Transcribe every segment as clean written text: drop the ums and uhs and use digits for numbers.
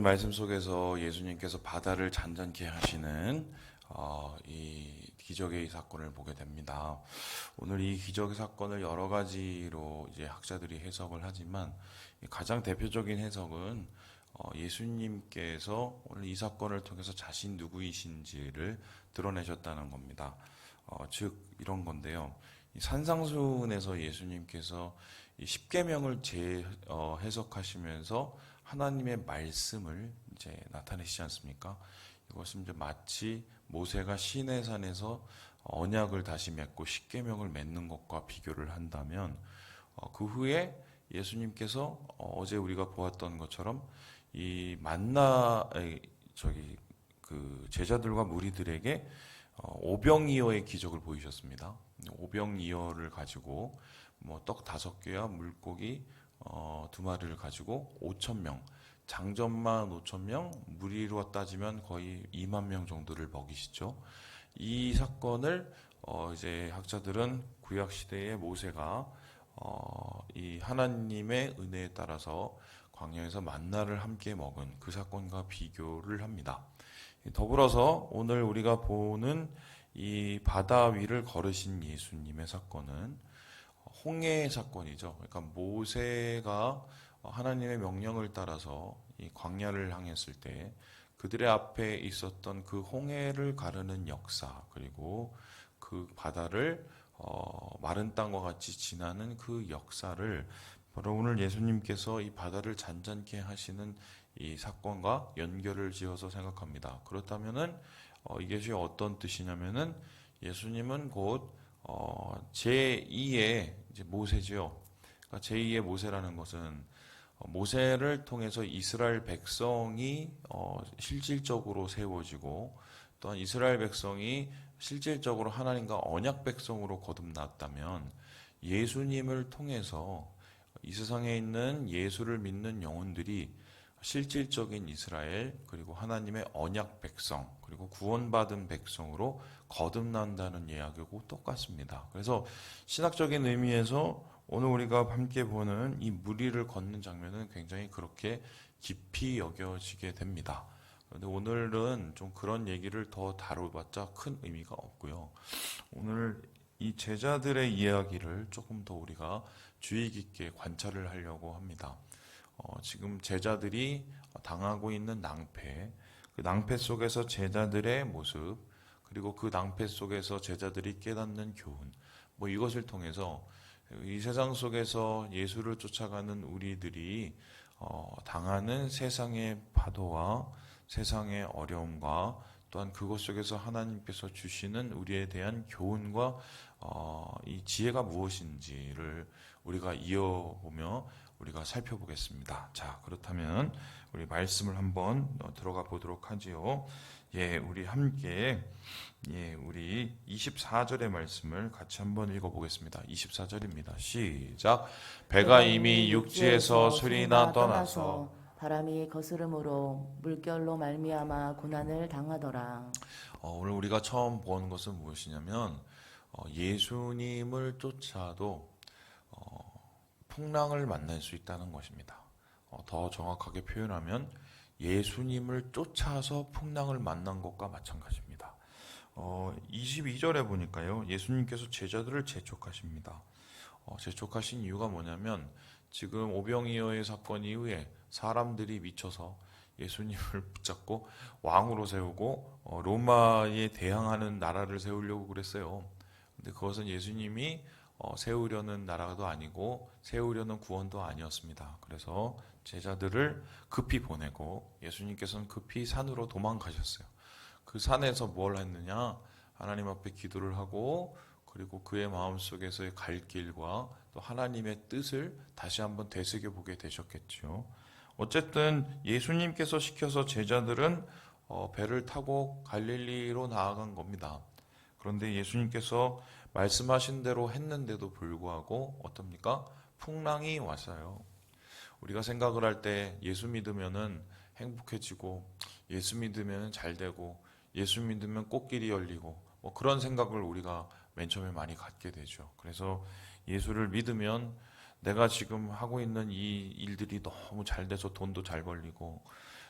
말씀 속에서 예수님께서 바다를 잔잔케 하시는 이 기적의 사건을 보게 됩니다. 오늘 이 기적의 사건을 여러 가지로 이제 학자들이 해석을 하지만 가장 대표적인 해석은 예수님께서 오늘 이 사건을 통해서 자신 누구이신지를 드러내셨다는 겁니다. 즉 이런 건데요. 이 산상수훈에서 예수님께서 이 십계명을 해석하시면서 하나님의 말씀을 이제 나타내시지 않습니까? 이것은 이제 마치 모세가 시내산에서 언약을 다시 맺고 십계명을 맺는 것과 비교를 한다면 그 후에 예수님께서 어제 우리가 보았던 것처럼 이 만나 그 제자들과 무리들에게 오병이어의 기적을 보이셨습니다. 오병이어를 가지고 뭐 떡 5개와 물고기 2마리를 가지고 5,000명, 장전만 5,000명, 무리로 따지면 거의 2만 명 정도를 먹이시죠. 이 사건을 이제 학자들은 구약 시대의 모세가 이 하나님의 은혜에 따라서 광야에서 만나를 함께 먹은 그 사건과 비교를 합니다. 더불어서 오늘 우리가 보는 이 바다 위를 걸으신 예수님의 사건은 홍해의 사건이죠. 그러니까 모세가 하나님의 명령을 따라서 이 광야를 향했을 때 그들의 앞에 있었던 그 홍해를 가르는 역사, 그리고 그 바다를 마른 땅과 같이 지나는 그 역사를 바로 오늘 예수님께서 이 바다를 잔잔케 하시는 이 사건과 연결을 지어서 생각합니다. 그렇다면은 이것이 어떤 뜻이냐면은 예수님은 곧 제2의 이제 모세죠. 그러니까 제2의 모세라는 것은 모세를 통해서 이스라엘 백성이 실질적으로 세워지고 또한 이스라엘 백성이 실질적으로 하나님과 언약 백성으로 거듭났다면 예수님을 통해서 이 세상에 있는 예수를 믿는 영혼들이 실질적인 이스라엘, 그리고 하나님의 언약 백성, 그리고 구원받은 백성으로 거듭난다는 이야기하고 똑같습니다. 그래서 신학적인 의미에서 오늘 우리가 함께 보는 이 무리를 걷는 장면은 굉장히 그렇게 깊이 여겨지게 됩니다. 그런데 오늘은 좀 그런 얘기를 더 다뤄봤자 큰 의미가 없고요. 오늘 이 제자들의 이야기를 조금 더 우리가 주의 깊게 관찰을 하려고 합니다. 지금 제자들이 당하고 있는 낭패, 그 낭패 속에서 제자들의 모습, 그리고 그 낭패 속에서 제자들이 깨닫는 교훈, 뭐 이것을 통해서 이 세상 속에서 예수를 쫓아가는 우리들이 당하는 세상의 파도와 세상의 어려움과 또한 그것 속에서 하나님께서 주시는 우리에 대한 교훈과 이 지혜가 무엇인지를 우리가 이어보며 우리가 살펴보겠습니다. 자, 그렇다면 우리 말씀을 한번 들어가 보도록 하지요. 예, 우리 함께 우리 24절의 말씀을 같이 한번 읽어보겠습니다. 24절입니다. 시작. 배가 이미 육지에서 수리나 떠나서 바람이 거스름으로 물결로 말미암아 고난을 당하더라. 오늘 우리가 처음 보는 것은 무엇이냐면 예수님을 쫓아도 풍랑을 만날 수 있다는 것입니다. 더 정확하게 표현하면 예수님을 쫓아서 풍랑을 만난 것과 마찬가지입니다. 22절에 보니까요, 예수님께서 제자들을 재촉하십니다. 재촉하신 이유가 뭐냐면 지금 오병이어의 사건 이후에 사람들이 미쳐서 예수님을 붙잡고 왕으로 세우고 로마에 대항하는 나라를 세우려고 그랬어요. 근데 그것은 예수님이 세우려는 나라도 아니고 세우려는 구원도 아니었습니다. 그래서 제자들을 급히 보내고 예수님께서는 급히 산으로 도망가셨어요. 그 산에서 뭘 했느냐? 하나님 앞에 기도를 하고 그리고 그의 마음속에서의 갈 길과 또 하나님의 뜻을 다시 한번 되새겨보게 되셨겠죠. 어쨌든 예수님께서 시켜서 제자들은 배를 타고 갈릴리로 나아간 겁니다. 그런데 예수님께서 말씀하신 대로 했는데도 불구하고 어떻습니까? 풍랑이 왔어요. 우리가 생각을 할 때 예수 믿으면은 행복해지고 예수 믿으면 잘 되고 예수 믿으면 꽃길이 열리고 뭐 그런 생각을 우리가 맨 처음에 많이 갖게 되죠. 그래서 예수를 믿으면 내가 지금 하고 있는 이 일들이 너무 잘 돼서 돈도 잘 벌리고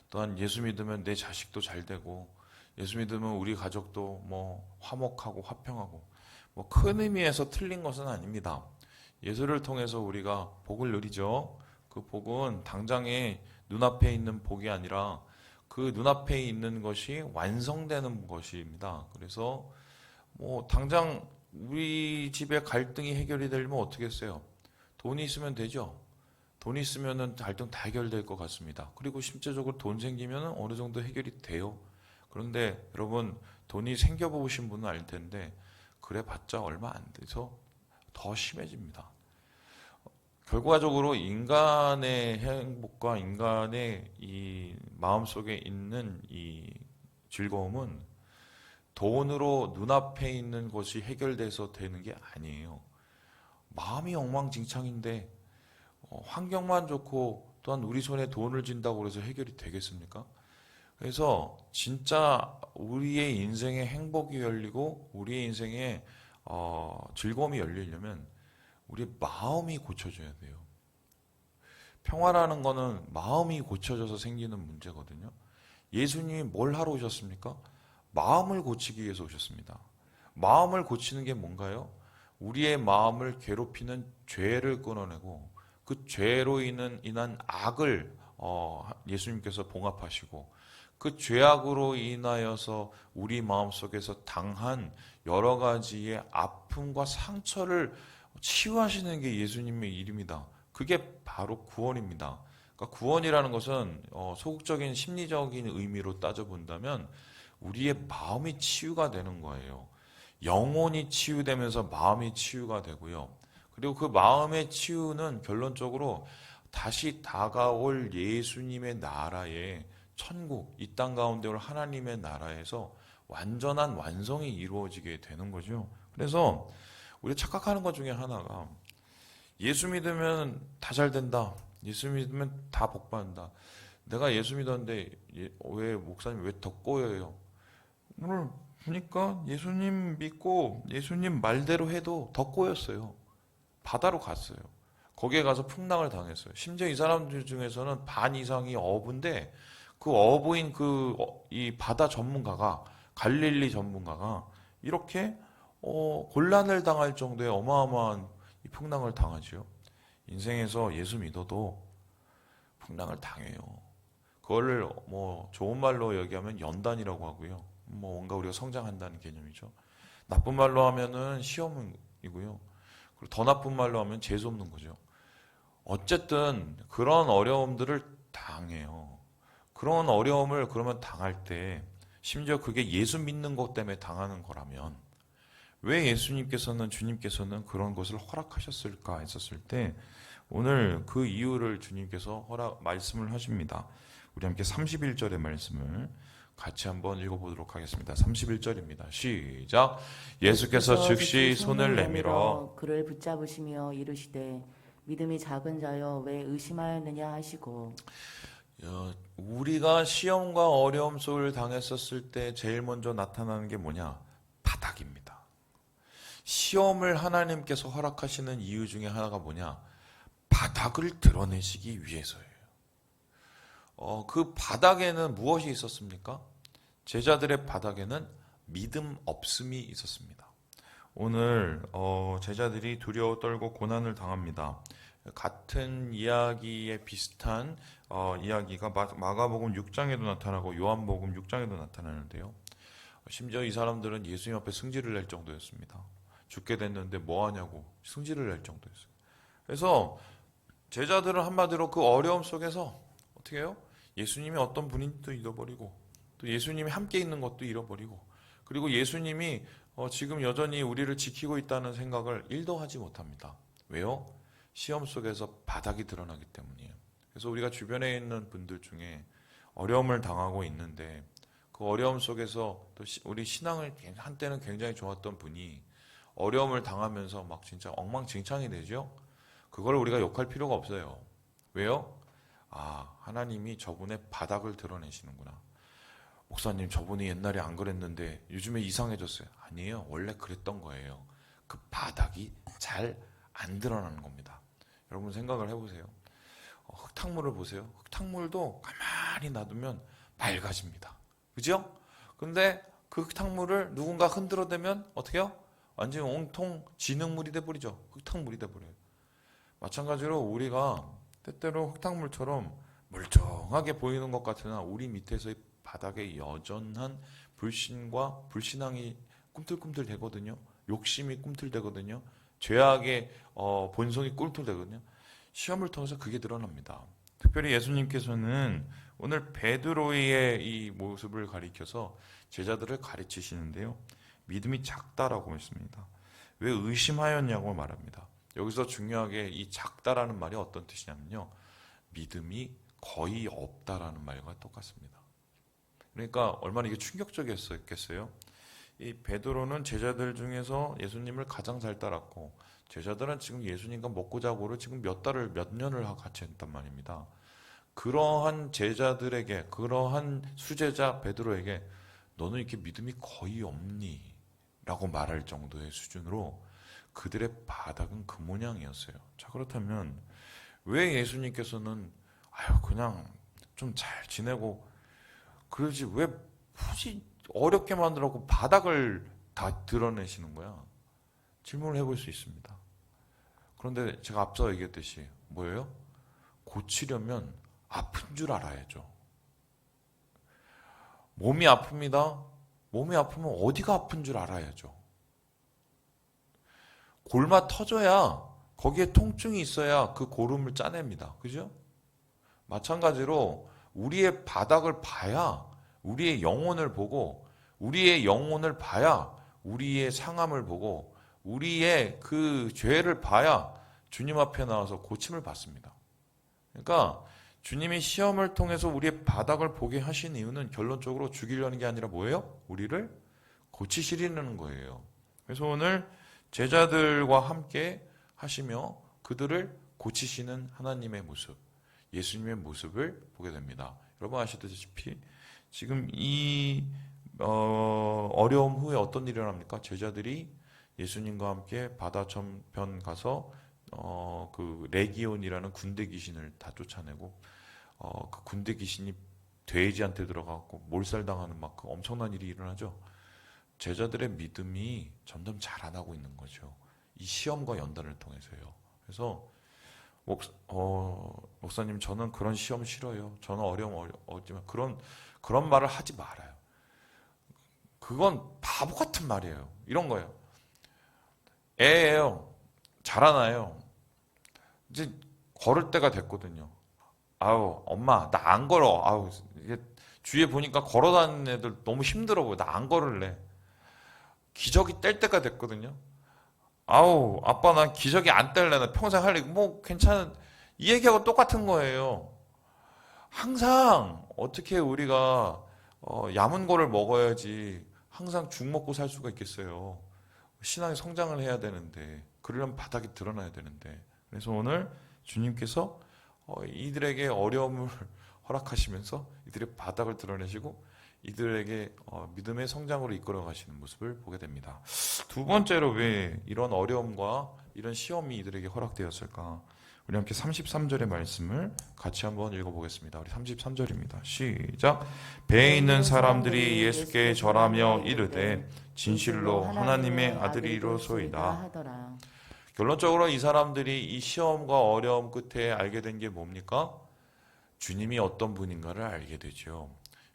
또한 예수 믿으면 내 자식도 잘 되고, 예수 믿으면 우리 가족도 뭐 화목하고 화평하고, 뭐 큰 의미에서 틀린 것은 아닙니다. 예수를 통해서 우리가 복을 누리죠. 그 복은 당장에 눈앞에 있는 복이 아니라 그 눈앞에 있는 것이 완성되는 것입니다. 그래서 뭐 당장 우리 집에 갈등이 해결이 되려면 어떻게 했어요? 돈이 있으면 되죠. 돈이 있으면은 갈등 다 해결될 것 같습니다. 그리고 실제적으로 돈 생기면은 어느 정도 해결이 돼요. 그런데 여러분, 돈이 생겨보신 분은 알 텐데 그래 봤자 얼마 안 돼서 더 심해집니다. 결과적으로 인간의 행복과 인간의 이 마음속에 있는 이 즐거움은 돈으로 눈앞에 있는 것이 해결돼서 되는 게 아니에요. 마음이 엉망진창인데 환경만 좋고 또한 우리 손에 돈을 쥔다고 해서 해결이 되겠습니까? 그래서 진짜 우리의 인생에 행복이 열리고 우리의 인생에 즐거움이 열리려면 우리 마음이 고쳐져야 돼요. 평화라는 거는 마음이 고쳐져서 생기는 문제거든요. 예수님이 뭘 하러 오셨습니까? 마음을 고치기 위해서 오셨습니다. 마음을 고치는 게 뭔가요? 우리의 마음을 괴롭히는 죄를 끊어내고 그 죄로 인한 악을 예수님께서 봉합하시고 그 죄악으로 인하여서 우리 마음속에서 당한 여러 가지의 아픔과 상처를 치유하시는 게 예수님의 일입니다. 그게 바로 구원입니다. 그러니까 구원이라는 것은 소극적인 심리적인 의미로 따져본다면 우리의 마음이 치유가 되는 거예요. 영혼이 치유되면서 마음이 치유가 되고요. 그리고 그 마음의 치유는 결론적으로 다시 다가올 예수님의 나라에 천국, 이 땅 가운데 올 하나님의 나라에서 완전한 완성이 이루어지게 되는 거죠. 그래서 우리가 착각하는 것 중에 하나가 예수 믿으면 다 잘 된다. 예수 믿으면 다 복 받는다. 내가 예수 믿었는데 왜 목사님 왜 더 꼬여요? 오늘 보니까 예수님 믿고 예수님 말대로 해도 더 꼬였어요. 바다로 갔어요. 거기에 가서 풍랑을 당했어요. 심지어 이 사람들 중에서는 반 이상이 어부인데 그 어부인 이 바다 전문가가 갈릴리 전문가가 이렇게 곤란을 당할 정도의 어마어마한 이 풍랑을 당하지요. 인생에서 예수 믿어도 풍랑을 당해요. 그거를 뭐 좋은 말로 얘기하면 연단이라고 하고요. 뭐 뭔가 우리가 성장한다는 개념이죠. 나쁜 말로 하면은 시험이고요. 그리고 더 나쁜 말로 하면 재수 없는 거죠. 어쨌든 그런 어려움들을 당해요. 그런 어려움을 그러면 당할 때 심지어 그게 예수 믿는 것 때문에 당하는 거라면 왜 예수님께서는 주님께서는 그런 것을 허락하셨을까 했었을 때 오늘 그 이유를 주님께서 말씀을 하십니다. 우리 함께 31절의 말씀을 같이 한번 읽어보도록 하겠습니다. 31절입니다. 시작. 예수께서 즉시 손을 내밀어 그를 붙잡으시며 이르시되 믿음이 작은 자여 왜 의심하였느냐 하시고. 우리가 시험과 어려움 속을 당했었을 때 제일 먼저 나타나는 게 뭐냐? 바닥입니다. 시험을 하나님께서 허락하시는 이유 중에 하나가 뭐냐? 바닥을 드러내시기 위해서예요. 그 바닥에는 무엇이 있었습니까? 제자들의 바닥에는 믿음 없음이 있었습니다. 오늘 제자들이 두려워 떨고 고난을 당합니다. 같은 이야기에 비슷한 이야기가 마가복음 6장에도 나타나고 요한복음 6장에도 나타나는데요. 심지어 이 사람들은 예수님 앞에 승질을 낼 정도였습니다. 죽게 됐는데 뭐 하냐고 승질을 낼 정도였어요. 그래서 제자들은 한마디로 그 어려움 속에서 어떻게 해요? 예수님이 어떤 분인지도 잃어버리고 또 예수님이 함께 있는 것도 잃어버리고 그리고 예수님이 지금 여전히 우리를 지키고 있다는 생각을 1도 하지 못합니다. 왜요? 시험 속에서 바닥이 드러나기 때문이에요. 그래서 우리가 주변에 있는 분들 중에 어려움을 당하고 있는데 그 어려움 속에서 또 우리 신앙을 한때는 굉장히 좋았던 분이 어려움을 당하면서 막 진짜 엉망진창이 되죠. 그걸 우리가 욕할 필요가 없어요. 왜요? 하나님이 저분의 바닥을 드러내시는구나. 목사님, 저분이 옛날에 안 그랬는데 요즘에 이상해졌어요. 아니에요. 원래 그랬던 거예요. 그 바닥이 잘 안 드러나는 겁니다. 여러분 생각을 해보세요. 흙탕물을 보세요. 흙탕물도 가만히 놔두면 맑아집니다. 그죠? 근데 그 흙탕물을 누군가 흔들어대면 어떻게 해요? 완전히 온통 진흙물이 돼버리죠. 흙탕물이 돼버려요. 마찬가지로 우리가 때때로 흙탕물처럼 멀쩡하게 보이는 것 같으나 우리 밑에서의 바닥에 여전한 불신과 불신앙이 꿈틀꿈틀 되거든요. 욕심이 꿈틀대거든요. 죄악의 본성이 꿈틀대거든요. 시험을 통해서 그게 드러납니다. 특별히 예수님께서는 오늘 베드로의 이 모습을 가리켜서 제자들을 가르치시는데요. 믿음이 작다라고 했습니다. 왜 의심하였냐고 말합니다. 여기서 중요하게 이 작다라는 말이 어떤 뜻이냐면요. 믿음이 거의 없다라는 말과 똑같습니다. 그러니까 얼마나 이게 충격적이었겠어요. 이 베드로는 제자들 중에서 예수님을 가장 잘 따랐고 제자들은 지금 예수님과 먹고 자고를 지금 몇 년을 같이 했단 말입니다. 그러한 제자들에게 그러한 수제자 베드로에게 너는 이렇게 믿음이 거의 없니? 라고 말할 정도의 수준으로 그들의 바닥은 그 모양이었어요. 자, 그렇다면 왜 예수님께서는 그냥 좀 잘 지내고 그러지 왜 굳이 어렵게 만들라고 바닥을 다 드러내시는 거야? 질문을 해볼 수 있습니다. 그런데 제가 앞서 얘기했듯이 뭐예요? 고치려면 아픈 줄 알아야죠. 몸이 아픕니다. 몸이 아프면 어디가 아픈 줄 알아야죠. 골마 터져야 거기에 통증이 있어야 그 고름을 짜냅니다. 그죠? 마찬가지로 우리의 바닥을 봐야 우리의 영혼을 보고 우리의 영혼을 봐야 우리의 상함을 보고 우리의 그 죄를 봐야 주님 앞에 나와서 고침을 받습니다. 그러니까 주님이 시험을 통해서 우리의 바닥을 보게 하신 이유는 결론적으로 죽이려는 게 아니라 뭐예요? 우리를 고치시려는 거예요. 그래서 오늘 제자들과 함께 하시며 그들을 고치시는 하나님의 모습, 예수님의 모습을 보게 됩니다. 여러분 아시다시피 지금 이 어려움 후에 어떤 일이 일어납니까? 제자들이 예수님과 함께 바다 저편 가서 그 레기온이라는 군대 귀신을 다 쫓아내고 그 군대 귀신이 돼지한테 들어가고 몰살당하는 막 그 엄청난 일이 일어나죠. 제자들의 믿음이 점점 자라나고 있는 거죠. 이 시험과 연단을 통해서요. 그래서 목사님 저는 그런 시험 싫어요. 저는 어려움 어지만 그런 말을 하지 말아요. 그건 바보 같은 말이에요. 이런 거예요. 애예요. 자라나요. 이제 걸을 때가 됐거든요. 엄마 나 안 걸어. 이게 주위에 보니까 걸어 다니는 애들 너무 힘들어 보여. 나 안 걸을래. 기저귀 뗄 때가 됐거든요. 아빠 난 기저귀 안 뗄래. 나 평생 할래. 뭐 괜찮은 이 얘기하고 똑같은 거예요. 항상 어떻게 우리가 야문 거를 먹어야지 항상 죽 먹고 살 수가 있겠어요. 신앙의 성장을 해야 되는데 그러려면 바닥이 드러나야 되는데 그래서 오늘 주님께서 이들에게 어려움을 허락하시면서 이들의 바닥을 드러내시고 이들에게 믿음의 성장으로 이끌어 가시는 모습을 보게 됩니다. 두 번째로 왜 이런 어려움과 이런 시험이 이들에게 허락되었을까? 우리 함께 33절의 말씀을 같이 한번 읽어보겠습니다. 우리 33절입니다. 시작. 배에 있는 사람들이 예수께 절하며 이르되 진실로 하나님의 아들이로소이다 하더라. 결론적으로 이 사람들이 이 시험과 어려움 끝에 알게 된 게 뭡니까? 주님이 어떤 분인가를 알게 되죠.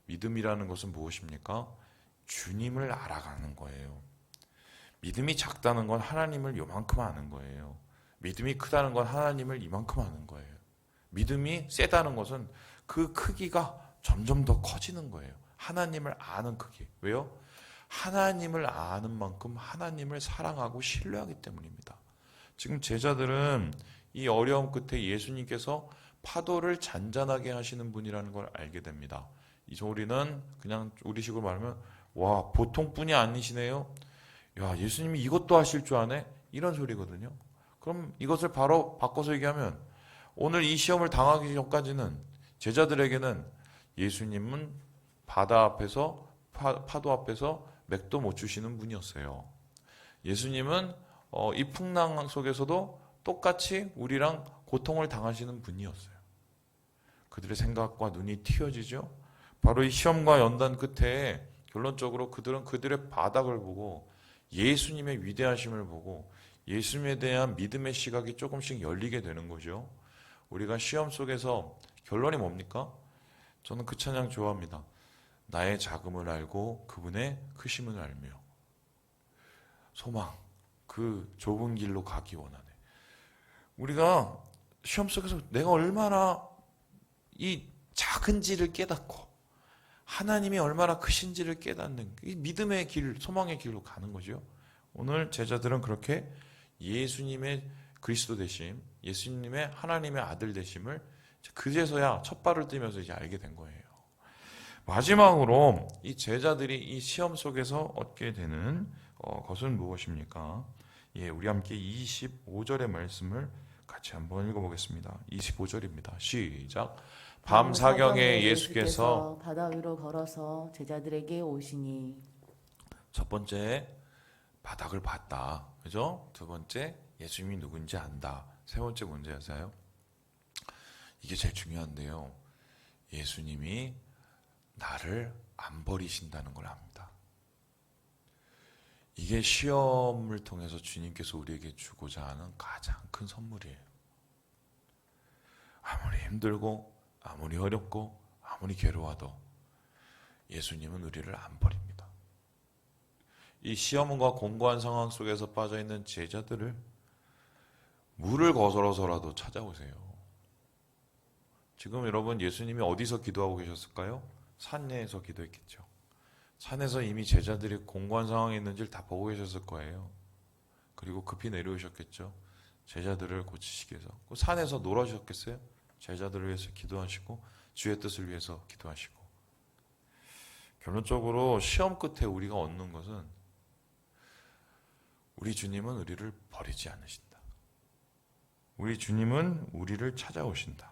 믿음이라는 것은 무엇입니까? 주님을 알아가는 거예요. 믿음이 작다는 건 하나님을 요만큼 아는 거예요. 믿음이 크다는 건 하나님을 이만큼 아는 거예요. 믿음이 세다는 것은 그 크기가 점점 더 커지는 거예요. 하나님을 아는 크기. 왜요? 하나님을 아는 만큼 하나님을 사랑하고 신뢰하기 때문입니다. 지금 제자들은 이 어려움 끝에 예수님께서 파도를 잔잔하게 하시는 분이라는 걸 알게 됩니다. 이 소리는 그냥 우리식으로 말하면 와 보통 분이 아니시네요. 야 예수님이 이것도 하실 줄 아네? 이런 소리거든요. 그럼 이것을 바로 바꿔서 얘기하면 오늘 이 시험을 당하기 전까지는 제자들에게는 예수님은 바다 앞에서 파도 앞에서 맥도 못 주시는 분이었어요. 예수님은 이 풍랑 속에서도 똑같이 우리랑 고통을 당하시는 분이었어요. 그들의 생각과 눈이 튀어지죠. 바로 이 시험과 연단 끝에 결론적으로 그들은 그들의 바닥을 보고 예수님의 위대하심을 보고 예수님에 대한 믿음의 시각이 조금씩 열리게 되는 거죠. 우리가 시험 속에서 결론이 뭡니까? 저는 그 찬양 좋아합니다. 나의 작음을 알고 그분의 크심을 알며 소망, 그 좁은 길로 가기 원하네. 우리가 시험 속에서 내가 얼마나 이 작은지를 깨닫고 하나님이 얼마나 크신지를 깨닫는 이 믿음의 길, 소망의 길로 가는 거죠. 오늘 제자들은 그렇게 예수님의 그리스도 되심, 예수님의 하나님의 아들 되심을 그제서야 첫 발을 떼면서 이제 알게 된 거예요. 마지막으로 이 제자들이 이 시험 속에서 얻게 되는 것은 무엇입니까? 예, 우리 함께 25절의 말씀을 같이 한번 읽어보겠습니다. 25절입니다. 시작. 밤 사경에 예수께서 바다 위로 걸어서 제자들에게 오시니. 첫 번째 바닥을 봤다. 그죠? 두 번째 예수님이 누군지 안다. 세 번째 뭔지 아세요? 이게 제일 중요한데요. 예수님이 나를 안 버리신다는 걸 압니다. 이게 시험을 통해서 주님께서 우리에게 주고자 하는 가장 큰 선물이에요. 아무리 힘들고 아무리 어렵고 아무리 괴로워도 예수님은 우리를 안 버립니다. 이 시험과 공고한 상황 속에서 빠져있는 제자들을 물을 거슬러서라도 찾아오세요. 지금 여러분 예수님이 어디서 기도하고 계셨을까요? 산에서 기도했겠죠. 산에서 이미 제자들이 공고한 상황에 있는지를 다 보고 계셨을 거예요. 그리고 급히 내려오셨겠죠. 제자들을 고치시기 위해서. 산에서 놀아주셨겠어요? 제자들을 위해서 기도하시고 주의 뜻을 위해서 기도하시고. 결론적으로 시험 끝에 우리가 얻는 것은 우리 주님은 우리를 버리지 않으신다. 우리 주님은 우리를 찾아오신다.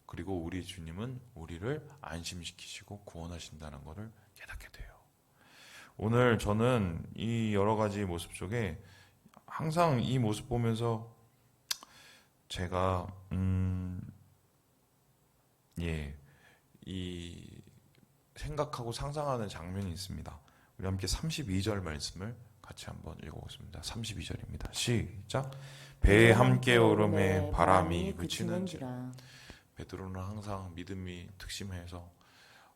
그리고 우리 주님은 우리를 안심시키시고 구원하신다는 것을 깨닫게 돼요. 오늘 저는 이 여러 가지 모습 속에 항상 이 모습 보면서 제가 이 생각하고 상상하는 장면이 있습니다. 우리 함께 32절 말씀을 같이 한번 읽어보겠습니다. 32절입니다. 시작. 배에 함께 오름에 바람이 그치는지라. 베드로는 항상 믿음이 특심해서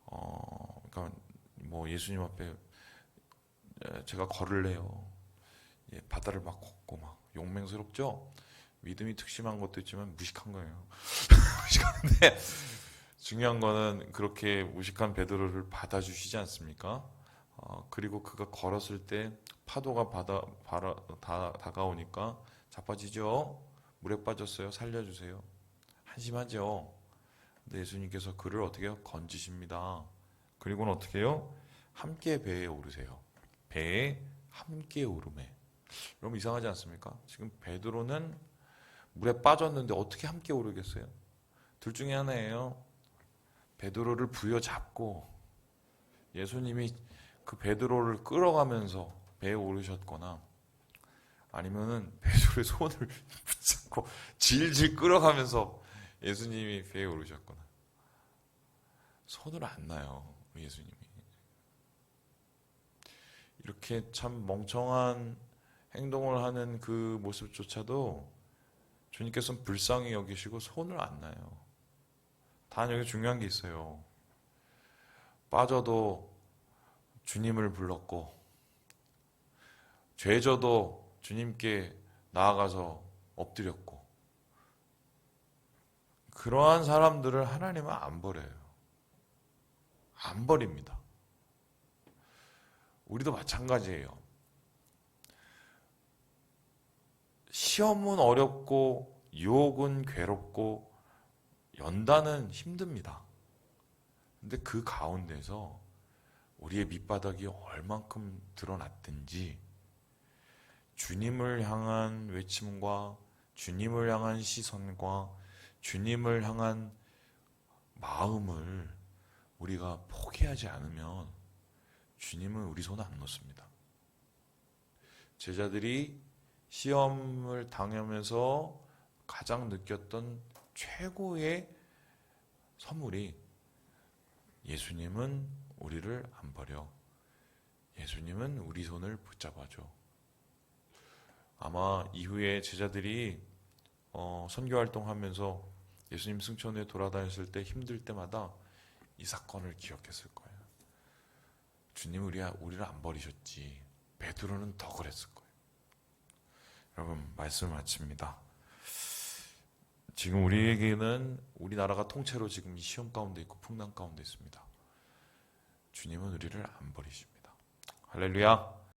그러니까 뭐 예수님 앞에 제가 걸을래요. 예, 바다를 막 걷고 막 용맹스럽죠. 믿음이 특심한 것도 있지만 무식한 거예요. 무식한데 중요한 거는 그렇게 무식한 베드로를 받아주시지 않습니까? 그리고 그가 걸었을 때 파도가 다가오니까 자빠지죠. 물에 빠졌어요. 살려주세요. 한심하죠. 근데 예수님께서 그를 어떻게 해요? 건지십니다. 그리고는 어떻게 해요? 함께 배에 오르세요. 배에 함께 오르매. 너무 이상하지 않습니까? 지금 베드로는 물에 빠졌는데 어떻게 함께 오르겠어요? 둘 중에 하나예요. 베드로를 부여잡고 예수님이 그 베드로를 끌어가면서 배에 오르셨거나 아니면은 베드로의 손을 붙잡고 질질 끌어가면서 예수님이 배에 오르셨거나. 손을 안 놔요, 예수님이. 이렇게 참 멍청한 행동을 하는 그 모습조차도 주님께서는 불쌍히 여기시고 손을 안 놔요. 단 여기 중요한 게 있어요. 빠져도 주님을 불렀고 죄져도 주님께 나아가서 엎드렸고 그러한 사람들을 하나님은 안 버려요. 안 버립니다. 우리도 마찬가지예요. 시험은 어렵고 유혹은 괴롭고 연단은 힘듭니다. 근데 그 가운데서 우리의 밑바닥이 얼만큼 드러났든지 주님을 향한 외침과 주님을 향한 시선과 주님을 향한 마음을 우리가 포기하지 않으면 주님은 우리 손 안 놓습니다. 제자들이 시험을 당하면서 가장 느꼈던 최고의 선물이 예수님은 우리를 안 버려. 예수님은 우리 손을 붙잡아줘. 아마 이후에 제자들이 선교 활동하면서 예수님 승천에 돌아다녔을 때 힘들 때마다 이 사건을 기억했을 거예요. 주님 우리를 안 버리셨지. 베드로는 더 그랬을 거예요. 여러분 말씀을 마칩니다. 지금 우리에게는 우리나라가 통째로 지금 이 시험 가운데 있고 풍랑 가운데 있습니다. 주님은 우리를 안 버리십니다. 할렐루야.